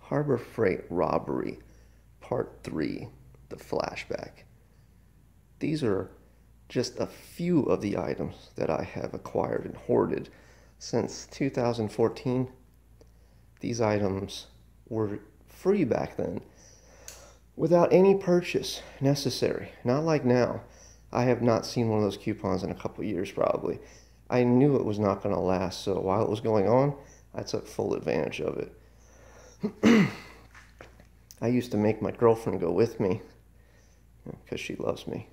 Harbor Freight Robbery, Part 3, the Flashback. These are just a few of the items that I have acquired and hoarded since 2014. These items were free back then, without any purchase necessary. Not like now. I have not seen one of those coupons in a couple years probably. I knew it was not going to last, so while it was going on, I took full advantage of it. I used to make my girlfriend go with me because she loves me.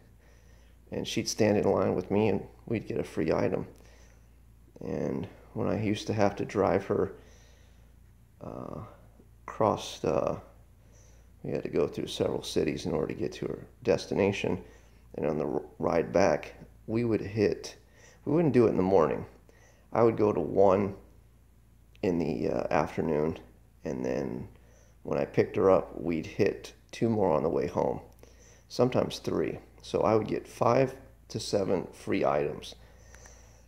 And she'd stand in line with me and we'd get a free item. And when I used to have to drive her across, we had to go through several cities in order to get to her destination. And on the ride back, we wouldn't do it in the morning. I would go to 1 in the afternoon, and then when I picked her up, we'd hit 2 more on the way home, sometimes 3. So I would get 5 to 7 free items.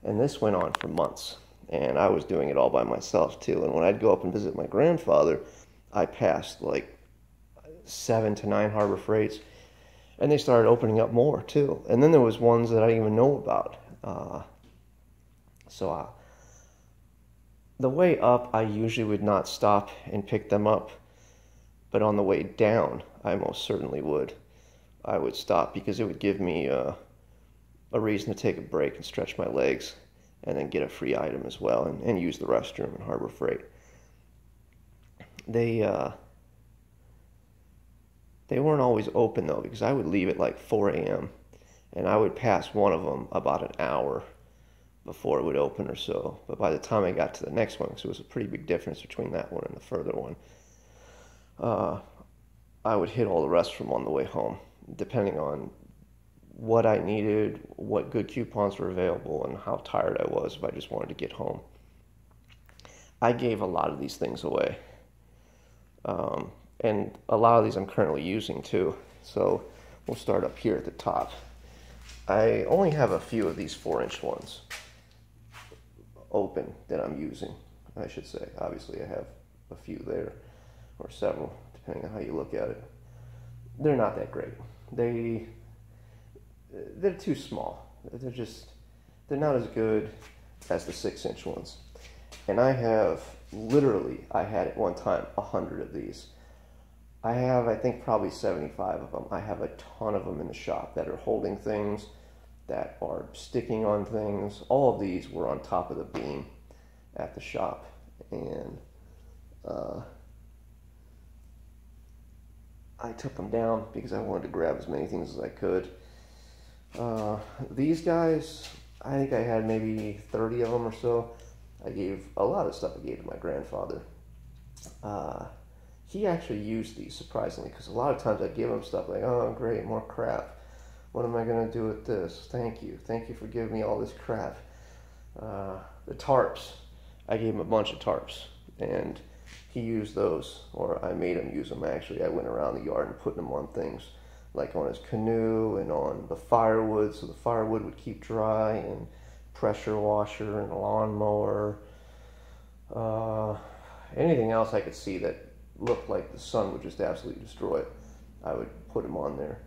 And this went on for months, and I was doing it all by myself too. And when I'd go up and visit my grandfather, I passed like 7 to 9 Harbor Freights, and they started opening up more too. And then there was ones that I didn't even know about. The way up, I usually would not stop and pick them up, but on the way down, I most certainly would. I would stop because it would give me a reason to take a break and stretch my legs, and then get a free item as well, and use the restroom in Harbor Freight. They weren't always open though, because I would leave at like 4 a.m. and I would pass one of them about an hour before it would open or so. But by the time I got to the next one, because it was a pretty big difference between that one and the further one, I would hit all the rest from on the way home, depending on what I needed, what good coupons were available, and how tired I was if I just wanted to get home. I gave a lot of these things away. And a lot of these I'm currently using too. So we'll start up here at the top. I only have a few of these 4-inch ones open that I'm using, I should say. Obviously I have a few there, or several, depending on how you look at it. They're not that great. They're too small. They're not as good as the 6-inch ones. And I had at one time 100 of these. I have, I think, probably 75 of them. I have a ton of them in the shop that are holding things, that are sticking on things. All of these were on top of the beam at the shop. And I took them down because I wanted to grab as many things as I could. These guys, I think I had maybe 30 of them or so. I gave a lot of stuff I gave to my grandfather. He actually used these, surprisingly, because a lot of times I give him stuff like, oh, great, more crap. What am I going to do with this? Thank you. Thank you for giving me all this crap. The tarps, I gave him a bunch of tarps, and he used those, or I made him use them, actually. I went around the yard and put them on things, like on his canoe and on the firewood, so the firewood would keep dry, and pressure washer and lawnmower. Anything else I could see that looked like the sun would just absolutely destroy it, I would put them on there.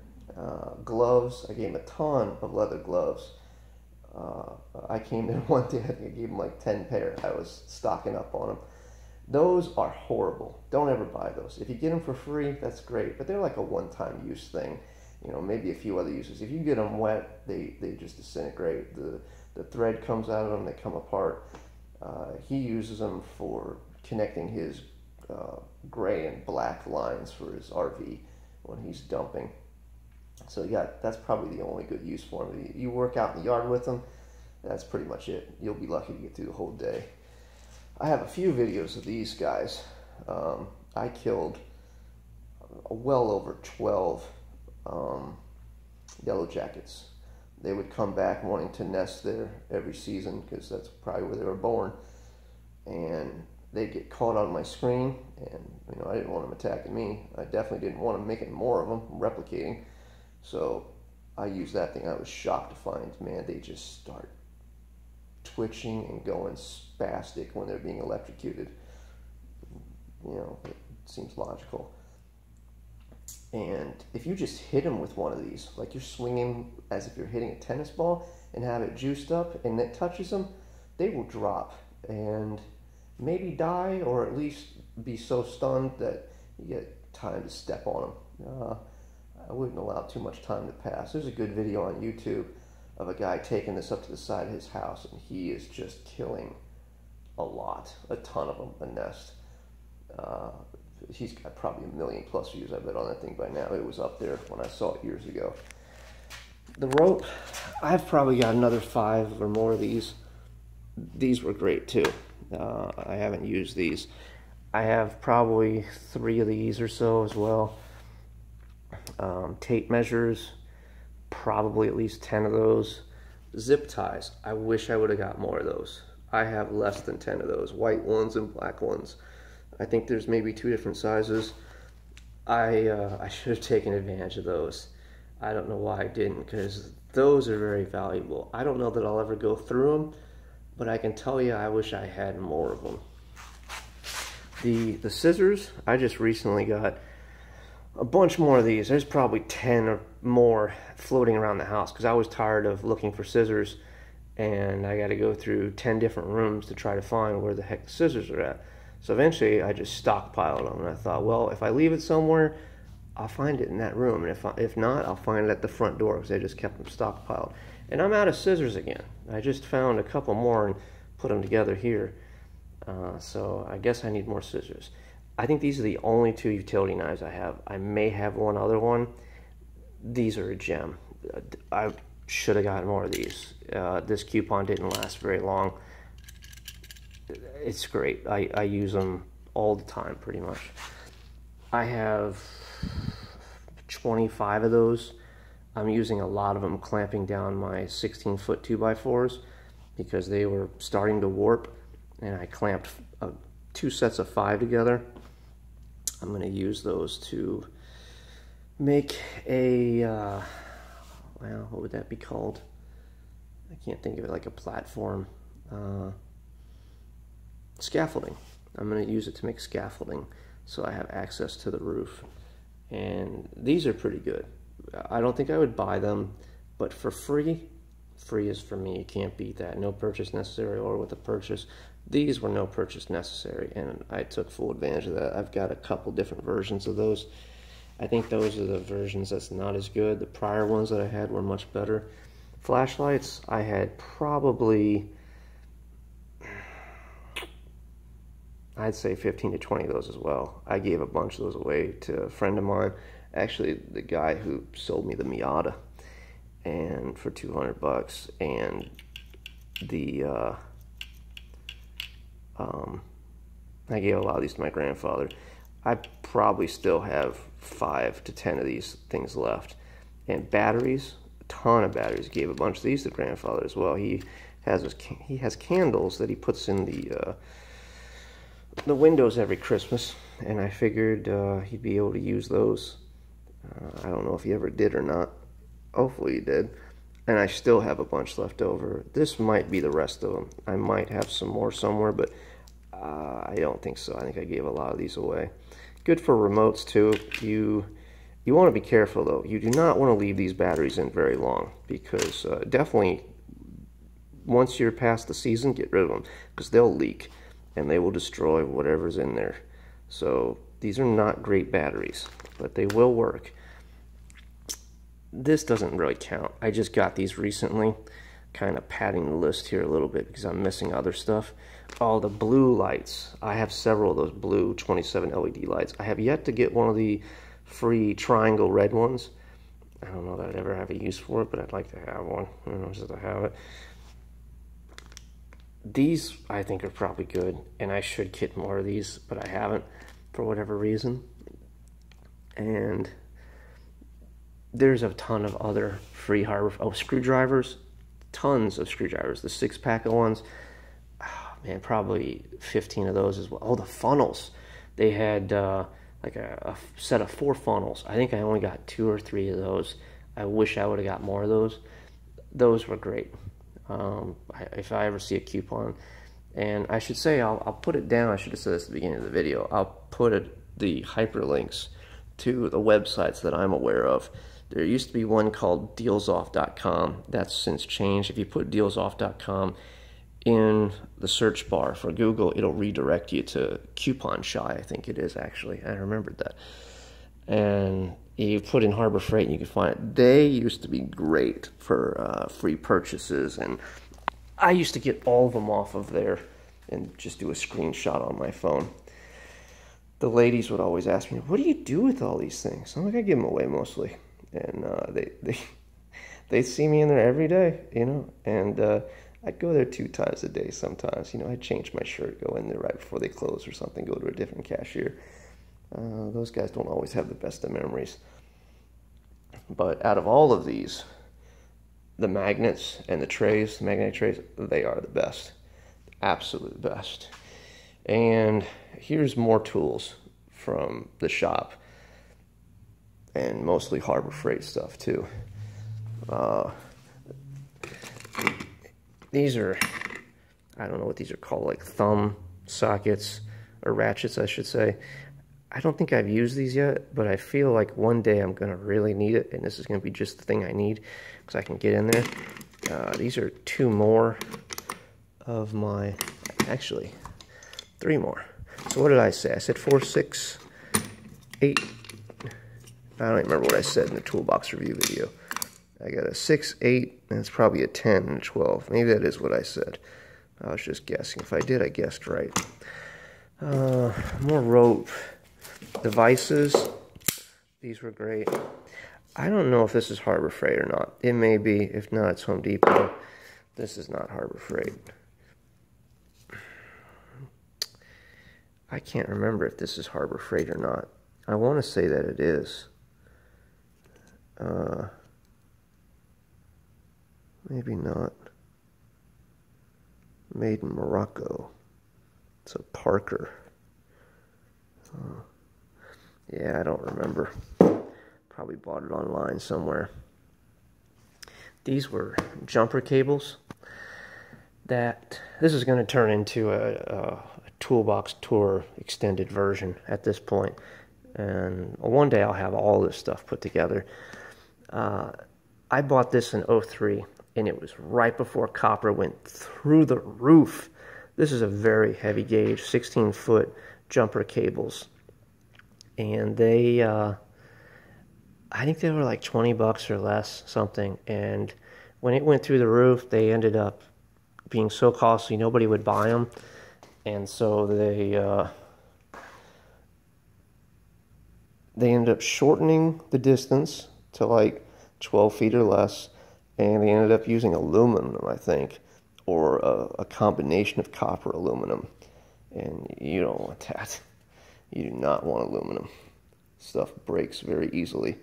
Gloves, I gave him a ton of leather gloves. I came there one day, I think I gave him like 10 pair. I was stocking up on them. Those are horrible. Don't ever buy those. If you get them for free, that's great, but they're like a one-time use thing. You know, maybe a few other uses. If you get them wet, they just disintegrate. The thread comes out of them, they come apart. He uses them for connecting his gray and black lines for his RV when he's dumping. So yeah, that's probably the only good use for them. You work out in the yard with them, that's pretty much it. You'll be lucky to get through the whole day. I have a few videos of these guys. I killed well over 12 yellow jackets. They would come back wanting to nest there every season because that's probably where they were born. And they'd get caught on my screen, and I didn't want them attacking me. I definitely didn't want them making more of them, replicating. So I used that thing. I was shocked to find, man, they just start twitching and going spastic when they're being electrocuted. seems logical. And if you just hit them with one of these, like you're swinging as if you're hitting a tennis ball and have it juiced up and it touches them, they will drop and maybe die, or at least be so stunned that you get time to step on them. I wouldn't allow too much time to pass. There's a good video on YouTube of a guy taking this up to the side of his house, and he is just killing a ton of them, a nest. He's got probably 1 million plus views, I bet, on that thing by now. It was up there when I saw it years ago. The rope, I've probably got another 5 or more of these. These were great too. I haven't used these. I have probably 3 of these or so as well. Tape measures, probably at least 10 of those. Zip ties, I wish I would have got more of those. I have less than 10 of those, white ones and black ones. I think there's maybe 2 different sizes. I should have taken advantage of those. I don't know why I didn't, because those are very valuable. I don't know that I'll ever go through them, but I can tell you I wish I had more of them. The scissors, I just recently got a bunch more of these. There's probably 10 or more floating around the house because I was tired of looking for scissors, and I got to go through 10 different rooms to try to find where the heck the scissors are at. So eventually I just stockpiled them, and I thought, well, if I leave it somewhere, I'll find it in that room, and if not, I'll find it at the front door, because I just kept them stockpiled. And I'm out of scissors again. I just found a couple more and put them together here. So I guess I need more scissors. I think these are the only 2 utility knives I have. I may have one other one. These are a gem. I should have gotten more of these. This coupon didn't last very long. It's great. I use them all the time, pretty much. I have 25 of those. I'm using a lot of them clamping down my 16-foot 2x4s because they were starting to warp, and I clamped 2 sets of 5 together. I'm going to use those to make a, well, what would that be called? I can't think of it, like a platform. Scaffolding. I'm going to use it to make scaffolding so I have access to the roof. And these are pretty good. I don't think I would buy them, but for free is for me. You can't beat that. No purchase necessary, or with a purchase. These were no purchase necessary, and I took full advantage of that. I've got a couple different versions of those. I think those are the versions that's not as good. The prior ones that I had were much better. Flashlights, I had probably, I'd say 15 to 20 of those as well. I gave a bunch of those away to a friend of mine, actually the guy who sold me the Miata, and for 200 bucks, and the I gave a lot of these to my grandfather. I probably still have 5 to 10 of these things left. And batteries, a ton of batteries. Gave a bunch of these to grandfather as well. He has candles that he puts in the windows every Christmas, and I figured he'd be able to use those. I don't know if he ever did or not. Hopefully he did. And I still have a bunch left over. This might be the rest of them. I might have some more somewhere, but I don't think so. I think I gave a lot of these away. Good for remotes too. You want to be careful though. You do not want to leave these batteries in very long, because definitely once you're past the season, get rid of them, because they'll leak and they will destroy whatever's in there. So these are not great batteries, but they will work. This doesn't really count. I just got these recently, kind of padding the list here a little bit because I'm missing other stuff. Oh, the blue lights. I have several of those blue 27 LED lights. I have yet to get one of the free triangle red ones. I don't know that I'd ever have a use for it, but I'd like to have one. I don't know, just to have it. These I think are probably good, and I should get more of these, but I haven't for whatever reason. And there's a ton of other free hardware. Oh, screwdrivers. Tons of screwdrivers. The 6-pack of ones. Oh, man, probably 15 of those as well. Oh, the funnels. They had like a set of 4 funnels. I think I only got 2 or 3 of those. I wish I would have got more of those. Those were great. If I ever see a coupon, and I should say I'll put it down. I should have said this at the beginning of the video. I'll put the hyperlinks to the websites that I'm aware of. There used to be one called dealsoff.com. That's since changed. If you put dealsoff.com in the search bar for Google, it'll redirect you to Coupon Shy, I think it is actually. I remembered that. And you put in Harbor Freight and you can find it. They used to be great for free purchases, and I used to get all of them off of there and just do a screenshot on my phone. The ladies would always ask me, what do you do with all these things? I'm like, I give them away mostly. And they see me in there every day, you know, and I'd go there 2 times a day sometimes. You know, I'd change my shirt, go in there right before they close or something, go to a different cashier. Those guys don't always have the best of memories. But out of all of these, the magnets and the trays, the magnetic trays, they are the best. Absolute best. And here's more tools from the shop. And mostly Harbor Freight stuff too. These are, I don't know what these are called, like thumb sockets, or ratchets I should say. I don't think I've used these yet, but I feel like one day I'm going to really need it, and this is going to be just the thing I need, because I can get in there. These are 2 more of my, actually, 3 more. So what did I say? I said 4, 6, 8. I don't even remember what I said in the toolbox review video. I got a 6, 8, and it's probably a 10 and a 12. Maybe that is what I said. I was just guessing. If I did, I guessed right. More rope devices. These were great. I don't know if this is Harbor Freight or not. It may be. If not, it's Home Depot. This is not Harbor Freight. I can't remember if this is Harbor Freight or not. I want to say that it is. Maybe not. Made in Morocco. It's a Parker. Yeah, I don't remember. Probably bought it online somewhere. These were jumper cables that this is going to turn into a toolbox tour extended version at this point. And one day I'll have all this stuff put together. I bought this in 03, and it was right before copper went through the roof. This is a very heavy gauge, 16-foot jumper cables. And they, I think they were like 20 bucks or less, something. And when it went through the roof, they ended up being so costly, nobody would buy them. And so they ended up shortening the distance to like 12 feet or less, and they ended up using aluminum, I think, or a combination of copper aluminum. And you don't want that. You do not want aluminum. Stuff breaks very easily.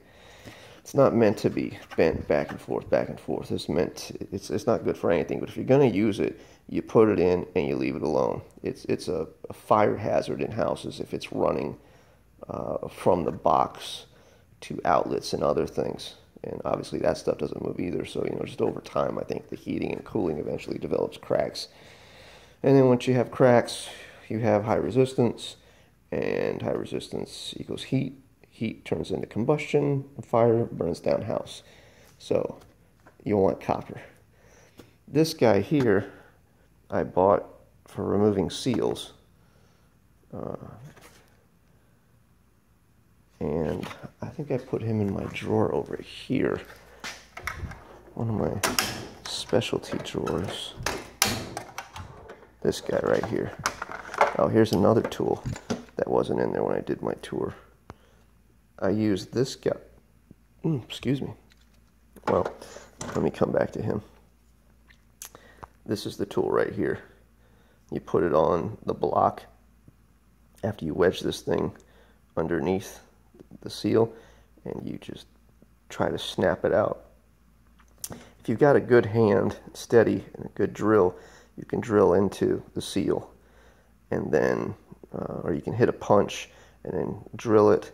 It's not meant to be bent back and forth, back and forth. It's not good for anything. But if you're going to use it, you put it in and you leave it alone. It's a fire hazard in houses if it's running from the box to outlets and other things. And obviously that stuff doesn't move either. So, you know, just over time, I think the heating and cooling eventually develops cracks. And then once you have cracks, you have high resistance, and high resistance equals heat. Heat turns into combustion, and fire burns down house. So you want copper. This guy here, I bought for removing seals. And I think I put him in my drawer over here. One of my specialty drawers. This guy right here. Oh, here's another tool that wasn't in there when I did my tour. I used this guy. Excuse me. Well, let me come back to him. This is the tool right here. You put it on the block after you wedge this thing underneath the seal, and you just try to snap it out. If you've got a good hand, steady, and a good drill, you can drill into the seal, and then, or you can hit a punch and then drill it,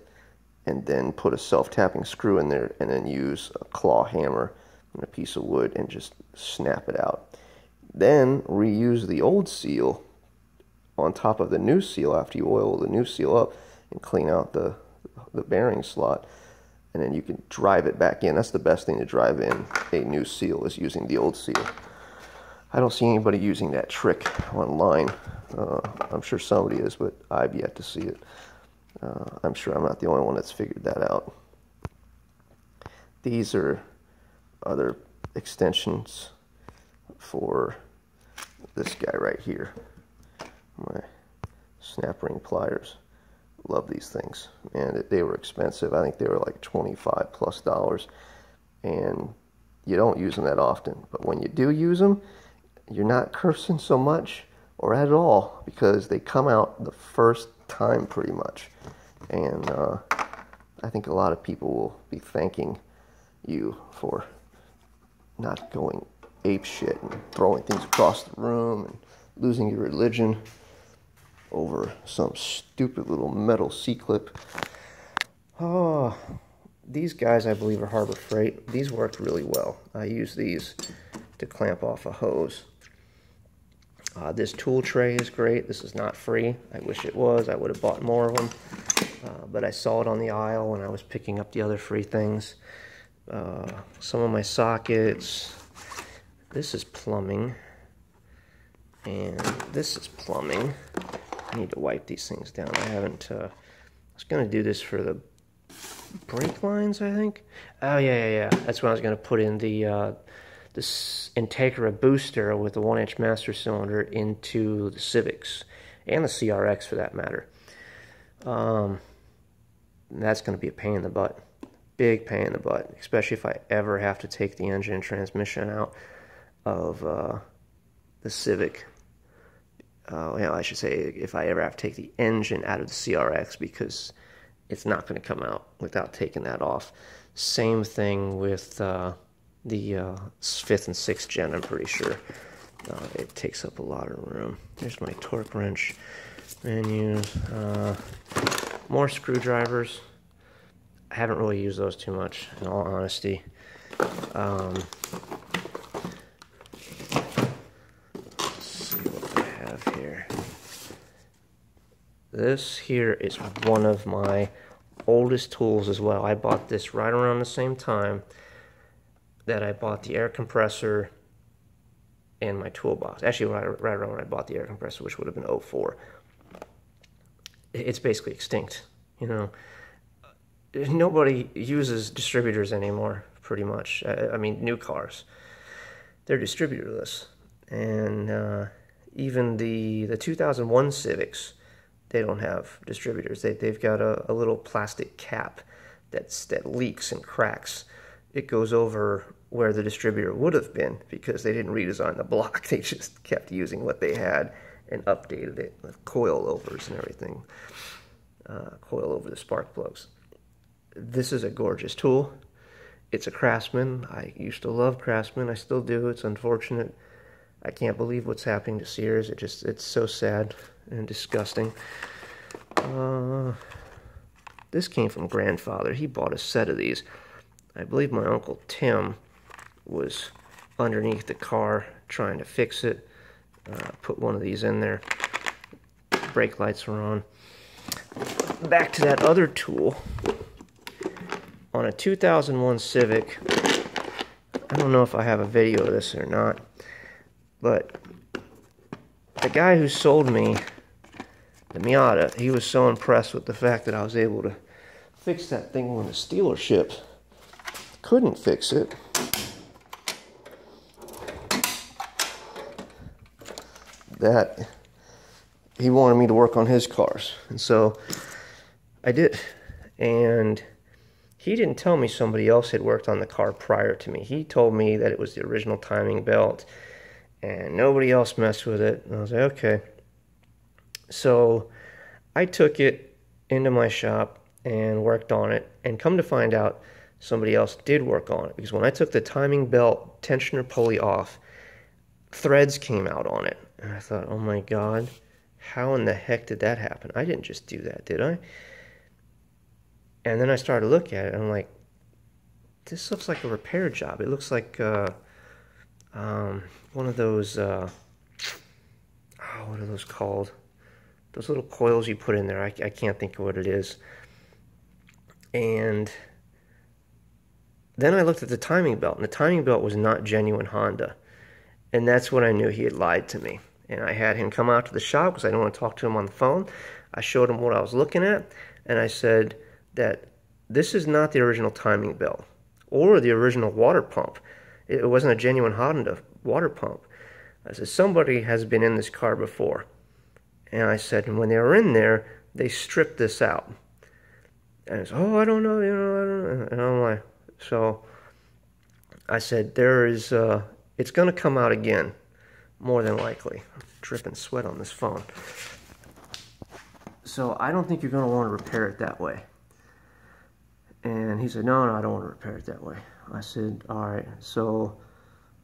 and then put a self-tapping screw in there, and then use a claw hammer and a piece of wood and just snap it out. Then reuse the old seal on top of the new seal after you oil the new seal up, and clean out the bearing slot, and then you can drive it back in. That's the best thing to drive in a new seal, is using the old seal. I don't see anybody using that trick online. I'm sure somebody is, but I've yet to see it. I'm sure I'm not the only one that's figured that out. These are other extensions for this guy right here. My snap ring pliers. Love these things. Man, they were expensive. I think they were like $25+. And you don't use them that often. But when you do use them, you're not cursing so much or at all, because they come out the first time pretty much. And I think a lot of people will be thanking you for not going ape shit and throwing things across the room and losing your religion over some stupid little metal C-clip. Oh, these guys I believe are Harbor Freight. These worked really well. I use these to clamp off a hose. This tool tray is great. This is not free. I wish it was. I would have bought more of them. But I saw it on the aisle when I was picking up the other free things. Some of my sockets. This is plumbing. And this is plumbing. I need to wipe these things down. I haven't, I was going to do this for the brake lines, I think. Oh, yeah. That's when I was going to put in the this Integra booster with the 1-inch master cylinder into the Civics, and the CRX for that matter. That's going to be a pain in the butt. Big pain in the butt, especially if I ever have to take the engine and transmission out of the Civic. I should say if I ever have to take the engine out of the CRX, because it's not going to come out without taking that off. Same thing with the 5th and 6th gen, I'm pretty sure. It takes up a lot of room. There's my torque wrench menus. More screwdrivers. I haven't really used those too much, in all honesty. Let's see what I have here. This here is one of my oldest tools as well. I bought this right around the same time that I bought the air compressor and my toolbox. Actually, right around when I bought the air compressor, which would have been 04. It's basically extinct, you know. Nobody uses distributors anymore, pretty much. I mean, new cars. They're distributorless. And even the 2001 Civics, they don't have distributors. They've got a little plastic cap that leaks and cracks. It goes over where the distributor would have been, because they didn't redesign the block. They just kept using what they had and updated it with coilovers and everything. Coil over the spark plugs. This is a gorgeous tool. It's a Craftsman. I used to love Craftsman. I still do. It's unfortunate. I can't believe what's happening to Sears. It's so sad and disgusting. This came from grandfather. He bought a set of these. I believe my Uncle Tim was underneath the car trying to fix it. Put one of these in there. Brake lights were on. Back to that other tool. On a 2001 Civic, I don't know if I have a video of this or not, but the guy who sold me the Miata, he was so impressed with the fact that I was able to fix that thing when the dealership couldn't fix it. That he wanted me to work on his cars. And so I did. And he didn't tell me somebody else had worked on the car prior to me. He told me that it was the original timing belt and nobody else messed with it. And I was like, okay. So I took it into my shop and worked on it, and come to find out somebody else did work on it, because when I took the timing belt tensioner pulley off, threads came out on it. And I thought, oh my God, how in the heck did that happen? I didn't just do that, did I? And then I started to look at it, and I'm like, this looks like a repair job. It looks like one of those, what are those called? those little coils you put in there. I can't think of what it is. And then I looked at the timing belt, and the timing belt was not genuine Honda. And that's when I knew he had lied to me. And I had him come out to the shop because I didn't want to talk to him on the phone. I showed him what I was looking at, and I said that this is not the original timing belt or the original water pump. It wasn't a genuine Honda water pump. I said, somebody has been in this car before. And I said, and when they were in there, they stripped this out. And he said, oh, I don't know, I don't know. And I'm like, so I said, it's going to come out again, more than likely. I'm dripping sweat on this phone. So I don't think you're going to want to repair it that way. And he said, no, I don't want to repair it that way. I said, all right, so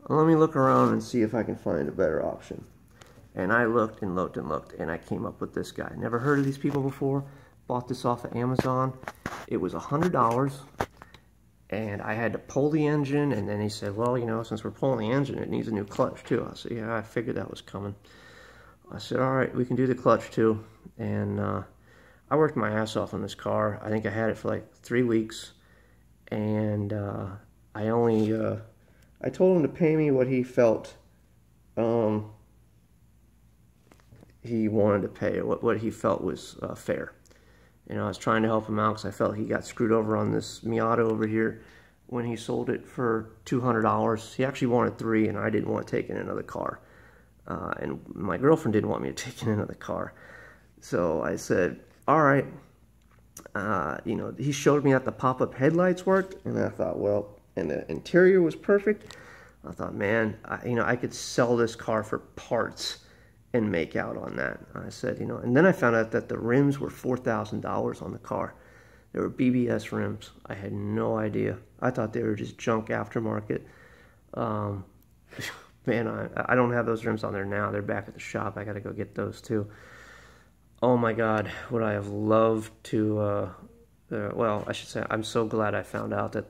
let me look around and see if I can find a better option. And I looked and looked and looked, and I came up with this guy. Never heard of these people before. Bought this off of Amazon. It was $100, and I had to pull the engine, and then he said, well, you know, since we're pulling the engine, it needs a new clutch too. I said, yeah, I figured that was coming. I said, all right, we can do the clutch too. And I worked my ass off on this car. I think I had it for like 3 weeks, and I told him to pay me what he felt he wanted to pay, what he felt was fair. You know, I was trying to help him out because I felt he got screwed over on this Miata over here when he sold it for $200. He actually wanted $300, and I didn't want to take in another car. And my girlfriend didn't want me to take in another car. So I said, all right. You know, he showed me that the pop-up headlights worked, and I thought, well, and the interior was perfect. I thought, man, you know, I could sell this car for parts and make out on that. I said, you know, and then I found out that the rims were $4,000 on the car. They were BBS rims. I had no idea. I thought they were just junk aftermarket. Man, I don't have those rims on there now. They're back at the shop. I got to go get those too. Oh my God, would I have loved to, well, I should say, I'm so glad I found out that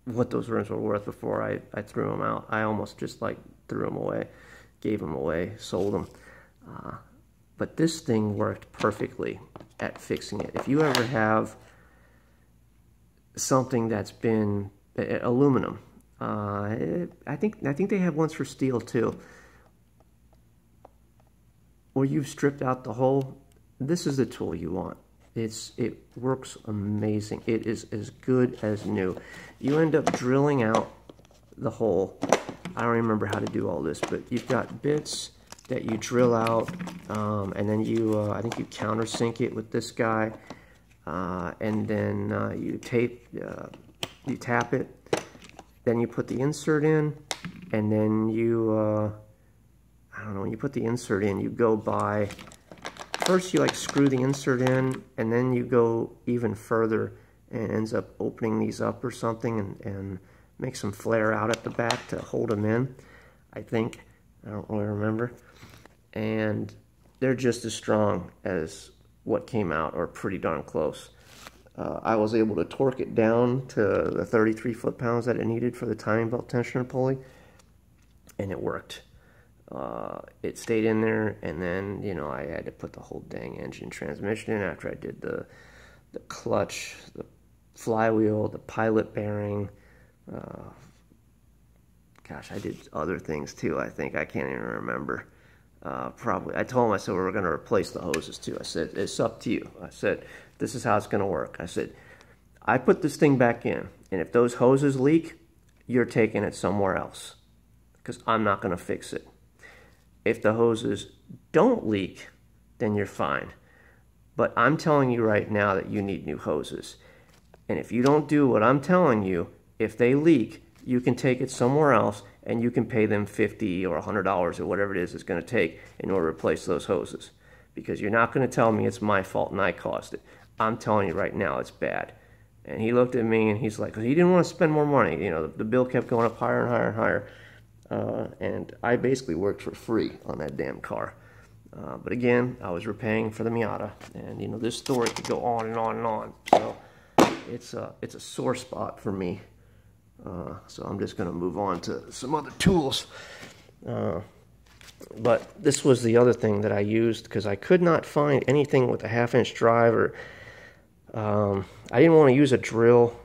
what those rims were worth before I threw them out. I almost just like threw them away, gave them away, sold them. But this thing worked perfectly at fixing it. If you ever have something that's been aluminum, I think they have ones for steel too, where you've stripped out the hole. This is the tool you want. It works amazing. It is as good as new. You end up drilling out the hole. I don't remember how to do all this, but you've got bits that you drill out, and then you, I think you countersink it with this guy, and then you tap it. Then you put the insert in, and then you, I don't know, when you put the insert in, you go by, first you like screw the insert in, and then you go even further and ends up opening these up or something and makes them flare out at the back to hold them in, I think. I don't really remember. And they're just as strong as what came out, or pretty darn close. I was able to torque it down to the 33 foot-pounds that it needed for the timing belt tensioner pulley, and it worked. It stayed in there, and then, you know, I had to put the whole dang engine transmission in after I did the clutch, the flywheel, the pilot bearing. Gosh, I did other things too, I think. I can't even remember. Probably. I told him, I said, we're going to replace the hoses too. I said, it's up to you. I said, this is how it's going to work. I said, I put this thing back in, and if those hoses leak, you're taking it somewhere else, because I'm not going to fix it. If the hoses don't leak, then you're fine. But I'm telling you right now that you need new hoses. And if you don't do what I'm telling you, if they leak, you can take it somewhere else, and you can pay them $50 or $100 or whatever it is it's going to take in order to replace those hoses. Because you're not going to tell me it's my fault and I caused it. I'm telling you right now it's bad. And he looked at me and he's like, because he didn't want to spend more money. You know, the bill kept going up higher and higher and higher. And I basically worked for free on that damn car. But again, I was repaying for the Miata. And, you know, this story could go on and on and on. So it's a sore spot for me. So I'm just going to move on to some other tools. But this was the other thing that I used because I could not find anything with a 1/2-inch drive, or I didn't want to use a drill,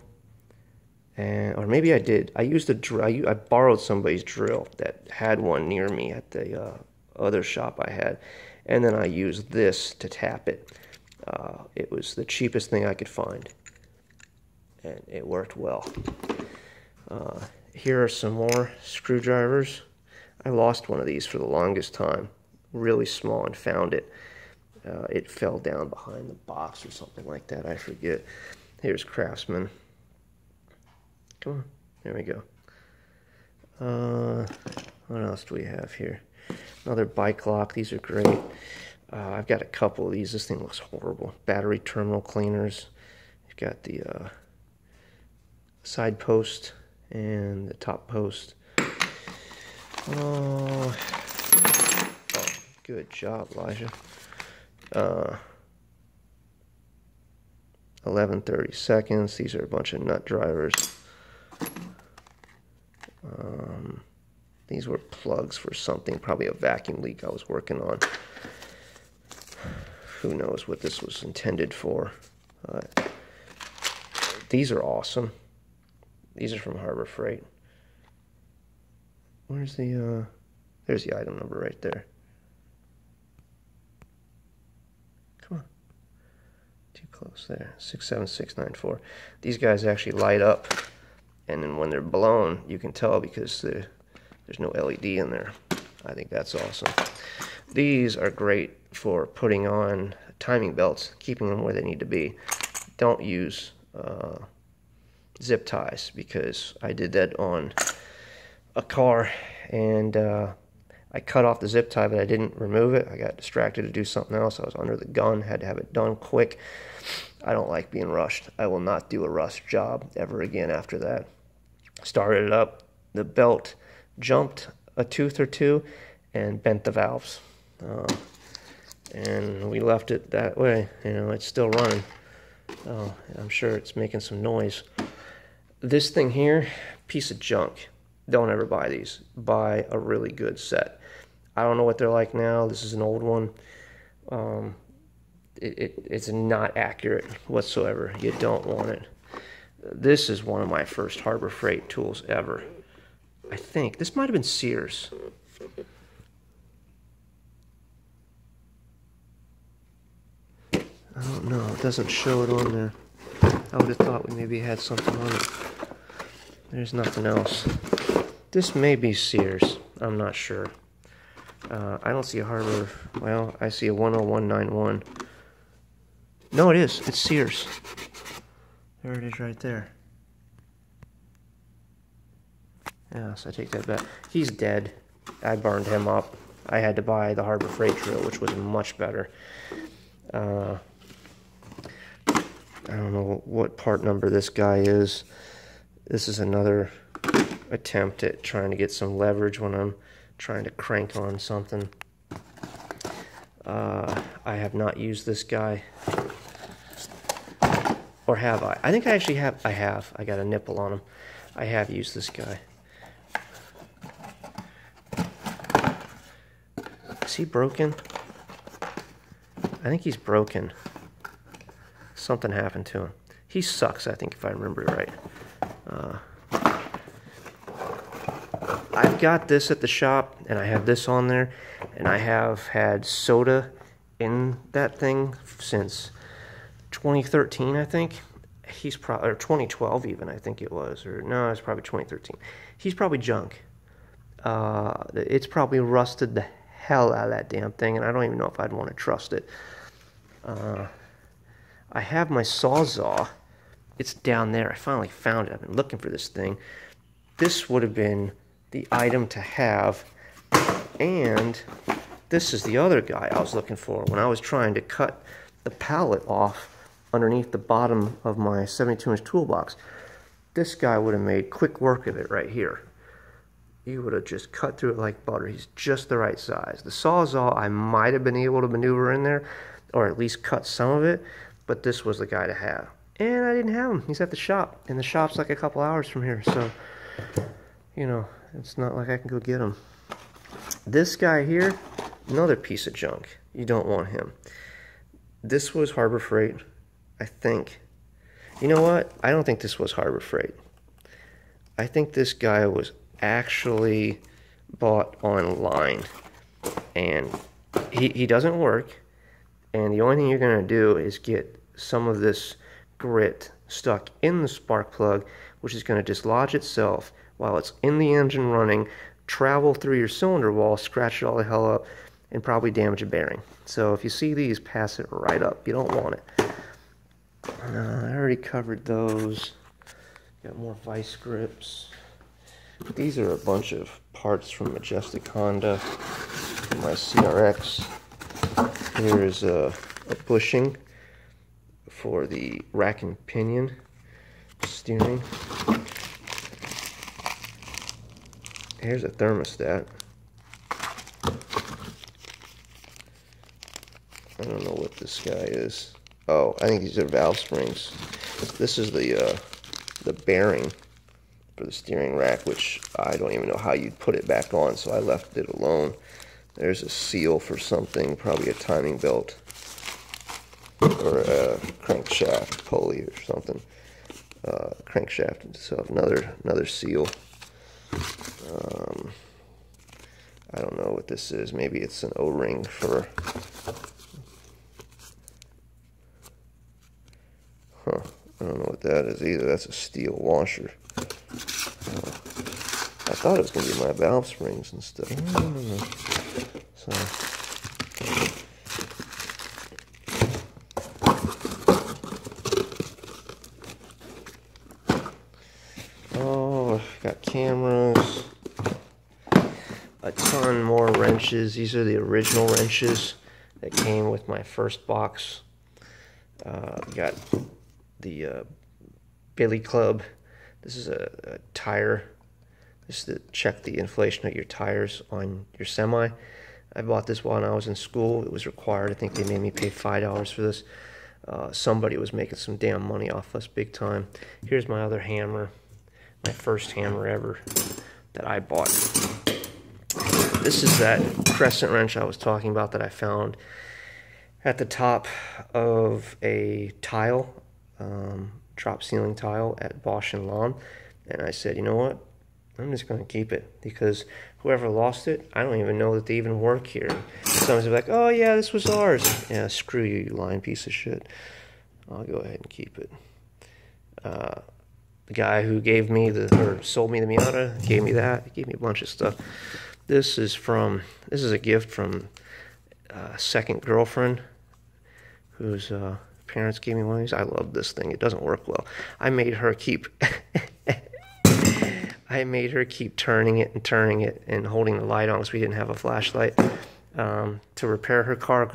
or maybe I did. I used a drill. I borrowed somebody's drill that had one near me at the other shop I had, and then I used this to tap it. It was the cheapest thing I could find, and it worked well. Here are some more screwdrivers. I lost one of these for the longest time, really small, and found it. It fell down behind the box or something like that, I forget. Here's Craftsman. Come on, there we go. What else do we have here? Another bike lock. These are great. I've got a couple of these. This thing looks horrible. Battery terminal cleaners. You've got the side post and the top post. Oh, good job, Elijah. 11/32. These are a bunch of nut drivers. These were plugs for something, probably a vacuum leak I was working on. Who knows what this was intended for. These are awesome. These are from Harbor Freight. Where's the, there's the item number right there. Come on. Too close there. 67694. These guys actually light up, and then when they're blown, you can tell because there's no LED in there. I think that's awesome. These are great for putting on timing belts, keeping them where they need to be. Don't use zip ties, because I did that on a car, and I cut off the zip tie, but I didn't remove it. I got distracted to do something else. I was under the gun, had to have it done quick. I don't like being rushed. I will not do a rush job ever again after that. Started it up, the belt jumped a tooth or two and bent the valves. And we left it that way. You know, it's still running. Oh, I'm sure it's making some noise. This thing here, piece of junk. Don't ever buy these. Buy a really good set. I don't know what they're like now. This is an old one. It's not accurate whatsoever. You don't want it. This is one of my first Harbor Freight tools ever. I think this might have been Sears. I don't know. It doesn't show it on there. I would have thought we maybe had something on it. There's nothing else. This may be Sears. I'm not sure. I don't see a Harbor. Well, I see a 10191. No, it is. It's Sears. There it is right there. Yeah, so I take that back. He's dead. I burned him up. I had to buy the Harbor Freight drill, which was much better. I don't know what part number this guy is. This is another attempt at trying to get some leverage when I'm trying to crank on something. I have not used this guy. Or have I? I think I actually have. I have. I got a nipple on him. I have used this guy. Is he broken? I think he's broken. Something happened to him. He sucks, I think, if I remember right. I've got this at the shop, and I have this on there, and I have had soda in that thing since 2013, I think. He's probably, or 2012 even, I think it was, or no, it's probably 2013. He's probably junk. It's probably rusted the hell out of that damn thing, and I don't even know if I'd want to trust it. I have my sawzall. It's down there. I finally found it. I've been looking for this thing. This would have been the item to have, and this is the other guy I was looking for when I was trying to cut the pallet off underneath the bottom of my 72-inch toolbox. This guy would have made quick work of it right here. He would have just cut through it like butter. He's just the right size. The sawzall, I might have been able to maneuver in there, or at least cut some of it, but this was the guy to have. And I didn't have him. He's at the shop, and the shop's like a couple hours from here, so, you know, it's not like I can go get him. This guy here, another piece of junk. You don't want him. This was Harbor Freight, I think. You know what? I don't think this was Harbor Freight. I think this guy was actually bought online. And he doesn't work. And the only thing you're going to do is get some of this grit stuck in the spark plug, which is going to dislodge itself while it's in the engine running, travel through your cylinder wall, scratch it all the hell up, and probably damage a bearing. So if you see these, pass it right up. You don't want it. I already covered those. Got more vice grips. These are a bunch of parts from Majestic Honda. My CRX. Here's a bushing for the rack and pinion steering. Here's a thermostat. I don't know what this guy is. Oh, I think these are valve springs. This is the bearing for the steering rack, which I don't even know how you'd put it back on, so I left it alone. There's a seal for something, probably a timing belt or a crankshaft pulley or something. Crankshaft itself, another seal. I don't know what this is. Maybe it's an O-ring for. Huh. I don't know what that is either. That's a steel washer. I thought it was going to be my valve springs and stuff. I don't know. So. Oh, got cameras. A ton more wrenches. These are the original wrenches that came with my first box. Got the Billy Club. This is a tire. This is to check the inflation of your tires on your semi. I bought this while I was in school. It was required. I think they made me pay $5 for this. Somebody was making some damn money off us big time. Here's my other hammer. My first hammer ever that I bought. This is that crescent wrench I was talking about that I found at the top of a tile, drop ceiling tile at Bosch and Lomb. And I said, you know what? I'm just going to keep it, because whoever lost it, I don't even know that they even work here. Someone's like, oh yeah, this was ours. Yeah, screw you, you lying piece of shit. I'll go ahead and keep it. The guy who gave me sold me the Miata gave me that. He gave me a bunch of stuff. This is a gift from a second girlfriend whose parents gave me one of these. I love this thing. It doesn't work well. I made her keep turning it and holding the light on because we didn't have a flashlight to repair her car.